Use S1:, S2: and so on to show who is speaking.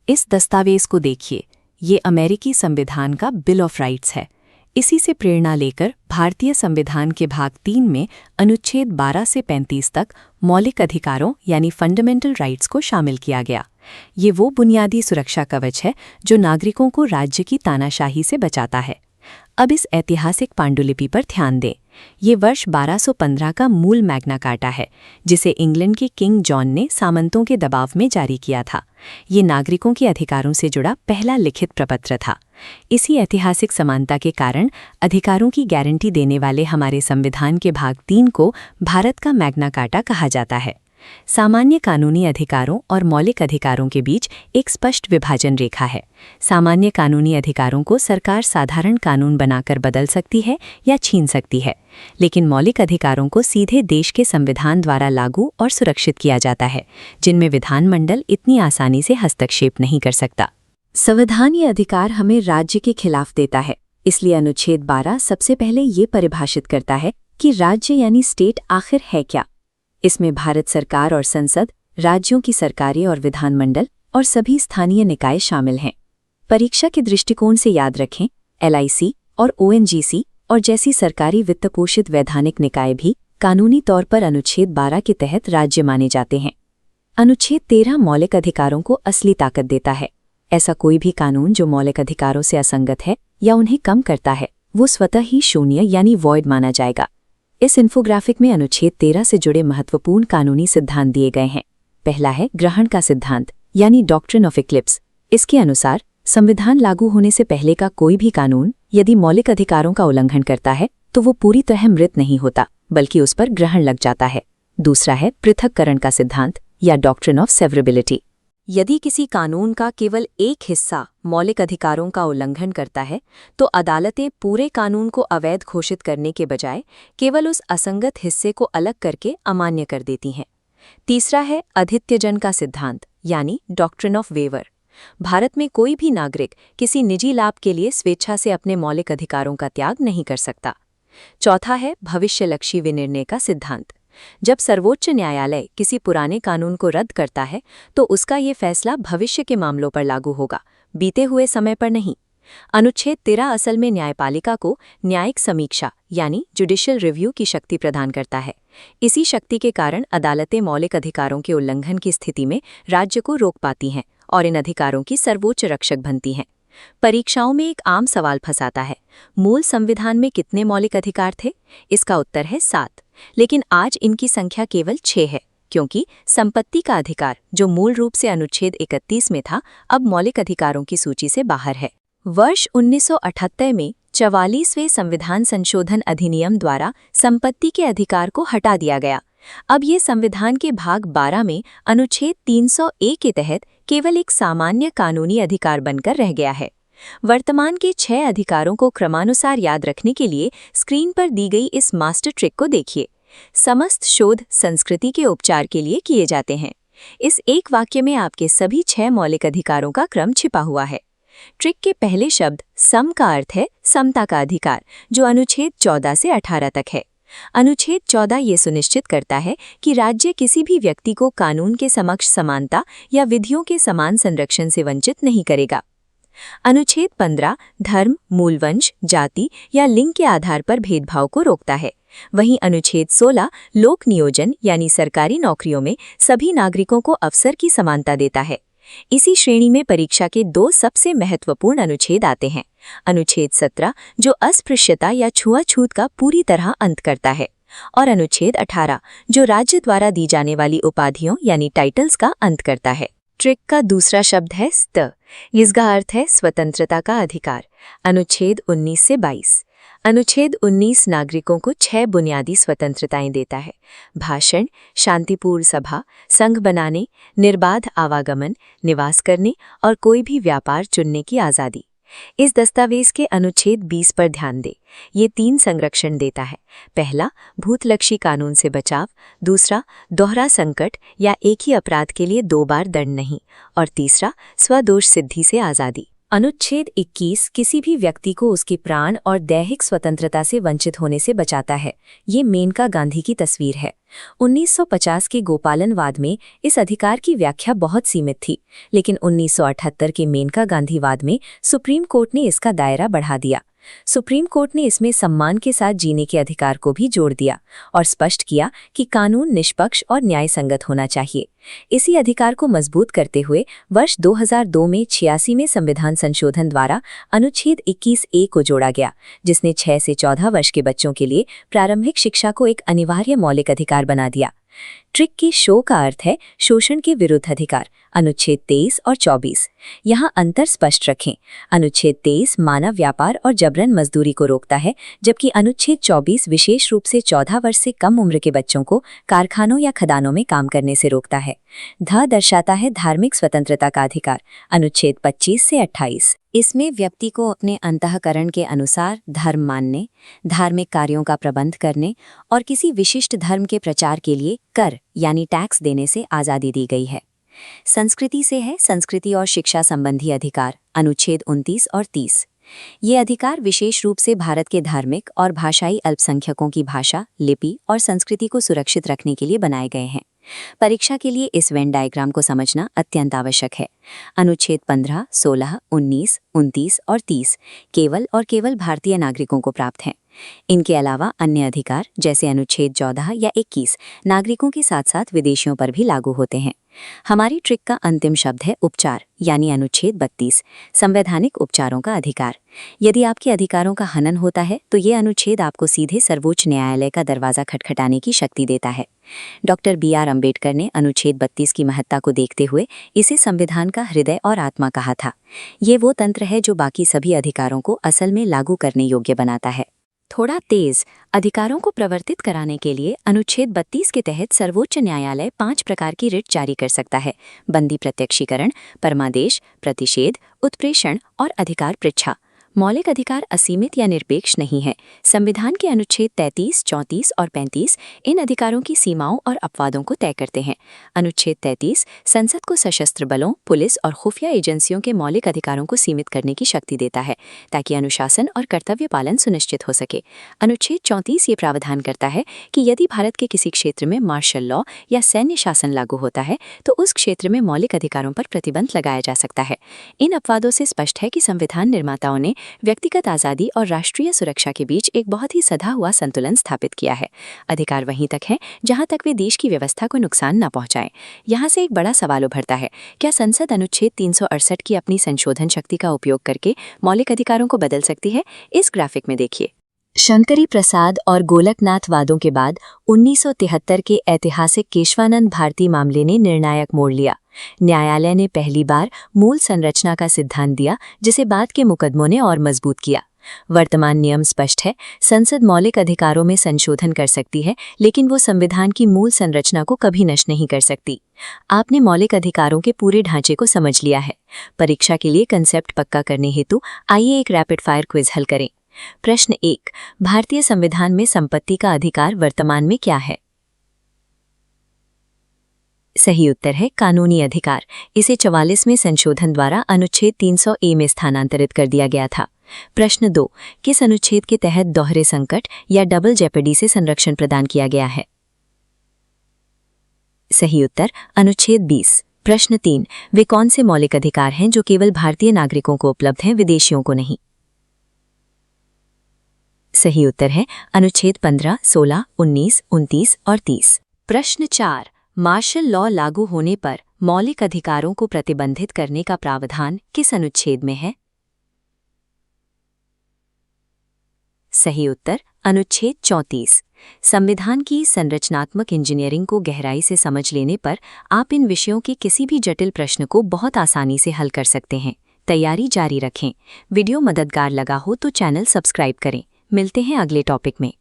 S1: इस दस्तावेज को देखिए, ये अमेरिकी संविधान का बिल ऑफ राइट्स है। इसी से प्रेरणा लेकर भारतीय संविधान के भाग 3 में अनुच्छेद 12 से 35 तक मौलिक अधिकारों यानी फंडामेंटल राइट्स को शामिल किया गया। ये वो बुनियादी सुरक्षा कवच है जो नागरिकों को राज्य की तानाशाही से बचाता है। अब इस ऐतिहासिक पांडुलिपि पर ध्यान दें। ये वर्ष 1215 का मूल मैग्ना कार्टा है, जिसे इंग्लैंड के किंग जॉन ने सामंतों के दबाव में जारी किया था। ये नागरिकों के अधिकारों से जुड़ा पहला लिखित प्रपत्र था। इसी ऐतिहासिक समानता के कारण अधिकारों की गारंटी देने वाले हमारे संविधान के भाग 3 को भारत का मैग्ना कार्टा कहा जाता है। सामान्य कानूनी अधिकारों और मौलिक अधिकारों के बीच एक स्पष्ट विभाजन रेखा है। सामान्य कानूनी अधिकारों को सरकार साधारण कानून बनाकर बदल सकती है या छीन सकती है, लेकिन मौलिक अधिकारों को सीधे देश के संविधान द्वारा लागू और सुरक्षित किया जाता है, जिनमें विधानमंडल इतनी आसानी से हस्तक्षेप नहीं कर सकता। संविधान ये अधिकार हमें राज्य के खिलाफ देता है, इसलिए अनुच्छेद 12 सबसे पहले ये परिभाषित करता है कि राज्य यानी स्टेट आखिर है क्या। इसमें भारत सरकार और संसद, राज्यों की सरकारें और विधानमंडल और सभी स्थानीय निकाय शामिल हैं। परीक्षा के दृष्टिकोण से याद रखें, LIC और ONGC और जैसी सरकारी वित्तपोषित वैधानिक निकाय भी कानूनी तौर पर अनुच्छेद 12 के तहत राज्य माने जाते हैं। अनुच्छेद 13 मौलिक अधिकारों को असली ताकत देता है। ऐसा कोई भी कानून जो मौलिक अधिकारों से असंगत है या उन्हें कम करता है, वो स्वतः ही शून्य यानी वॉइड माना जाएगा। इस इन्फोग्राफिक में अनुच्छेद 13 से जुड़े महत्वपूर्ण कानूनी सिद्धांत दिए गए हैं। पहला है ग्रहण का सिद्धांत यानी डॉक्ट्रिन ऑफ इक्लिप्स। इसके अनुसार संविधान लागू होने से पहले का कोई भी कानून यदि मौलिक अधिकारों का उल्लंघन करता है तो वो पूरी तरह मृत नहीं होता, बल्कि उस पर ग्रहण लग जाता है। दूसरा है पृथक्करण का सिद्धांत या डॉक्ट्रिन ऑफ सेवरेबिलिटी। यदि किसी कानून का केवल एक हिस्सा मौलिक अधिकारों का उल्लंघन करता है तो अदालतें पूरे कानून को अवैध घोषित करने के बजाय केवल उस असंगत हिस्से को अलग करके अमान्य कर देती हैं। तीसरा है अधित्यजन का सिद्धांत यानी डॉक्ट्रिन ऑफ वेवर। भारत में कोई भी नागरिक किसी निजी लाभ के लिए स्वेच्छा से अपने मौलिक अधिकारों का त्याग नहीं कर सकता। चौथा है भविष्यलक्षी विनिर्णय का सिद्धांत। जब सर्वोच्च न्यायालय किसी पुराने कानून को रद्द करता है तो उसका ये फैसला भविष्य के मामलों पर लागू होगा, बीते हुए समय पर नहीं। अनुच्छेद 13 असल में न्यायपालिका को न्यायिक समीक्षा यानी जुडिशियल रिव्यू की शक्ति प्रदान करता है। इसी शक्ति के कारण अदालतें मौलिक अधिकारों के उल्लंघन की स्थिति में राज्य को रोक पाती हैं और इन अधिकारों की सर्वोच्च रक्षक बनती हैं। परीक्षाओं में एक आम सवाल फंसाता है, मूल संविधान में कितने मौलिक अधिकार थे? इसका उत्तर है 7, लेकिन आज इनकी संख्या केवल 6 है, क्योंकि संपत्ति का अधिकार जो मूल रूप से अनुच्छेद 31 में था, अब मौलिक अधिकारों की सूची से बाहर है। वर्ष 1978 में 44वें संविधान संशोधन अधिनियम द्वारा संपत्ति के अधिकार को हटा दिया गया। अब ये संविधान के भाग 12 में अनुच्छेद 300A के तहत केवल एक सामान्य कानूनी अधिकार बनकर रह गया है। वर्तमान के 6 अधिकारों को क्रमानुसार याद रखने के लिए स्क्रीन पर दी गई इस मास्टर ट्रिक को देखिए। समस्त शोध संस्कृति के उपचार के लिए किए जाते हैं। इस एक वाक्य में आपके सभी 6 मौलिक अधिकारों का क्रम छिपा हुआ है। ट्रिक के पहले शब्द सम का अर्थ है समता का अधिकार, जो अनुच्छेद 14 से 18 तक है। अनुच्छेद 14 ये सुनिश्चित करता है कि राज्य किसी भी व्यक्ति को कानून के समक्ष समानता या विधियों के समान संरक्षण से वंचित नहीं करेगा। अनुच्छेद 15 धर्म, मूलवंश, जाति या लिंग के आधार पर भेदभाव को रोकता है। वहीं अनुच्छेद 16 लोक नियोजन यानी सरकारी नौकरियों में सभी नागरिकों को अवसर की समानता देता है। इसी श्रेणी में परीक्षा के 2 सबसे महत्वपूर्ण अनुच्छेद आते हैं। अनुच्छेद 17 जो अस्पृश्यता या छुआछूत का पूरी तरह अंत करता है, और अनुच्छेद 18 जो राज्य द्वारा दी जाने वाली उपाधियों यानी टाइटल्स का अंत करता है। ट्रिक का दूसरा शब्द है स्त। इसका अर्थ है स्वतंत्रता का अधिकार। अनुच्छेद 19 से 22। अनुच्छेद 19 नागरिकों को 6 बुनियादी स्वतंत्रताएं देता है: भाषण, शांतिपूर्ण सभा, संघ बनाने, निर्बाध आवागमन, निवास करने और कोई भी व्यापार चुनने की आज़ादी। इस दस्तावेज के अनुच्छेद 20 पर ध्यान दें। ये 3 संरक्षण देता है। पहला, भूतलक्षी कानून से बचाव। दूसरा, दोहरा संकट या एक ही अपराध के लिए 2 बार दंड नहीं। और तीसरा, स्वदोष सिद्धि से आज़ादी। अनुच्छेद 21 किसी भी व्यक्ति को उसके प्राण और दैहिक स्वतंत्रता से वंचित होने से बचाता है। ये मेनका गांधी की तस्वीर है। 1950 के गोपालनवाद में इस अधिकार की व्याख्या बहुत सीमित थी, लेकिन 1978 के मेनका गांधीवाद में सुप्रीम कोर्ट ने इसका दायरा बढ़ा दिया। सुप्रीम कोर्ट ने इसमें सम्मान के साथ जीने के अधिकार को भी जोड़ दिया और स्पष्ट किया कि कानून निष्पक्ष और न्यायसंगत होना चाहिए। इसी अधिकार को मजबूत करते हुए वर्ष 2002 में 86वें संविधान संशोधन द्वारा अनुच्छेद 21A को जोड़ा गया, जिसने 6 से 14 वर्ष के बच्चों के लिए प्रारंभिक शिक्षा को एक अनिवार्य मौलिक अधिकार बना दिया। ट्रिक के शो का अर्थ है शोषण के विरुद्ध अधिकार, अनुच्छेद 23 और 24। यहाँ अंतर स्पष्ट रखें। अनुच्छेद 23 मानव व्यापार और जबरन मजदूरी को रोकता है, जबकि अनुच्छेद 24 विशेष रूप से 14 वर्ष से कम उम्र के बच्चों को कारखानों या खदानों में काम करने से रोकता है। दर्शाता है धार्मिक स्वतंत्रता का अधिकार, अनुच्छेद 25 से 28। इसमें व्यक्ति को अपने अंतःकरण के अनुसार धर्म मानने, धार्मिक कार्यों का प्रबंध करने और किसी विशिष्ट धर्म के प्रचार के लिए कर यानी टैक्स देने से आज़ादी दी गई है। संस्कृति से है संस्कृति और शिक्षा संबंधी अधिकार, अनुच्छेद 29 और 30। ये अधिकार विशेष रूप से भारत के धार्मिक और भाषाई अल्पसंख्यकों की भाषा, लिपि और संस्कृति को सुरक्षित रखने के लिए बनाए गए हैं। परीक्षा के लिए इस वेन डायग्राम को समझना अत्यंत आवश्यक है। अनुच्छेद 15, 16, 19, 29 और 30 केवल और केवल भारतीय नागरिकों को प्राप्त हैं। इनके अलावा अन्य अधिकार जैसे अनुच्छेद 14 या 21 नागरिकों के साथ साथ विदेशियों पर भी लागू होते हैं। हमारी ट्रिक का अंतिम शब्द है उपचार, यानी अनुच्छेद 32, संवैधानिक उपचारों का अधिकार। यदि आपके अधिकारों का हनन होता है तो ये अनुच्छेद आपको सीधे सर्वोच्च न्यायालय का दरवाजा खटखटाने की शक्ति देता है। Doctor B.R. अम्बेडकर ने अनुच्छेद 32 की महत्ता को देखते हुए इसे संविधान का हृदय और आत्मा कहा था। ये वो तंत्र है जो बाकी सभी अधिकारों को असल में लागू करने योग्य बनाता है। थोड़ा तेज अधिकारों को प्रवर्तित कराने के लिए अनुच्छेद 32 के तहत सर्वोच्च न्यायालय 5 प्रकार की रिट जारी कर सकता है: बंदी प्रत्यक्षीकरण, परमादेश, प्रतिषेध, उत्प्रेषण और अधिकार पृच्छा। मौलिक अधिकार असीमित या निरपेक्ष नहीं है। संविधान के अनुच्छेद 33, 34 और 35 इन अधिकारों की सीमाओं और अपवादों को तय करते हैं। अनुच्छेद 33 संसद को सशस्त्र बलों, पुलिस और खुफिया एजेंसियों के मौलिक अधिकारों को सीमित करने की शक्ति देता है ताकि अनुशासन और कर्तव्य पालन सुनिश्चित हो सके। अनुच्छेद 34 ये प्रावधान करता है कि यदि भारत के किसी क्षेत्र में मार्शल लॉ या सैन्य शासन लागू होता है तो उस क्षेत्र में मौलिक अधिकारों पर प्रतिबंध लगाया जा सकता है। इन अपवादों से स्पष्ट है कि संविधान निर्माताओं ने व्यक्तिगत आज़ादी और राष्ट्रीय सुरक्षा के बीच एक बहुत ही सधा हुआ संतुलन स्थापित किया है। अधिकार वहीं तक है जहां तक वे देश की व्यवस्था को नुकसान न पहुंचाएं। यहां से एक बड़ा सवाल उभरता है, क्या संसद अनुच्छेद 368 की अपनी संशोधन शक्ति का उपयोग करके मौलिक अधिकारों को बदल सकती है? इस ग्राफिक में देखिए। शंकरी प्रसाद और गोलकनाथ वादों के बाद 1973 के ऐतिहासिक केशवानंद भारती मामले ने निर्णायक मोड़ लिया। न्यायालय ने पहली बार मूल संरचना का सिद्धांत दिया, जिसे बाद के मुकदमों ने और मजबूत किया। वर्तमान नियम स्पष्ट है, संसद मौलिक अधिकारों में संशोधन कर सकती है, लेकिन वो संविधान की मूल संरचना को कभी नष्ट नहीं कर सकती। आपने मौलिक अधिकारों के पूरे ढांचे को समझ लिया है। परीक्षा के लिए कंसेप्ट पक्का करने हेतु आइए एक रैपिड फायर क्विज हल करें। प्रश्न 1, भारतीय संविधान में संपत्ति का अधिकार वर्तमान में क्या है? सही उत्तर है कानूनी अधिकार। इसे 44वें संशोधन द्वारा अनुच्छेद 300A में स्थानांतरित कर दिया गया था। प्रश्न 2, किस अनुच्छेद के तहत दोहरे संकट या डबल जेपर्डी से संरक्षण प्रदान किया गया है? सही उत्तर अनुच्छेद 20। प्रश्न 3, वे कौन से मौलिक अधिकार हैं जो केवल भारतीय नागरिकों को उपलब्ध हैं, विदेशियों को नहीं? सही उत्तर है अनुच्छेद 15, 16, 19, 29 और 30। प्रश्न 4, मार्शल लॉ लागू होने पर मौलिक अधिकारों को प्रतिबंधित करने का प्रावधान किस अनुच्छेद में है? सही उत्तर अनुच्छेद 34। संविधान की संरचनात्मक इंजीनियरिंग को गहराई से समझ लेने पर आप इन विषयों के किसी भी जटिल प्रश्न को बहुत आसानी से हल कर सकते हैं। तैयारी जारी रखें। वीडियो मददगार लगा हो तो चैनल सब्सक्राइब करें। मिलते हैं अगले टॉपिक में।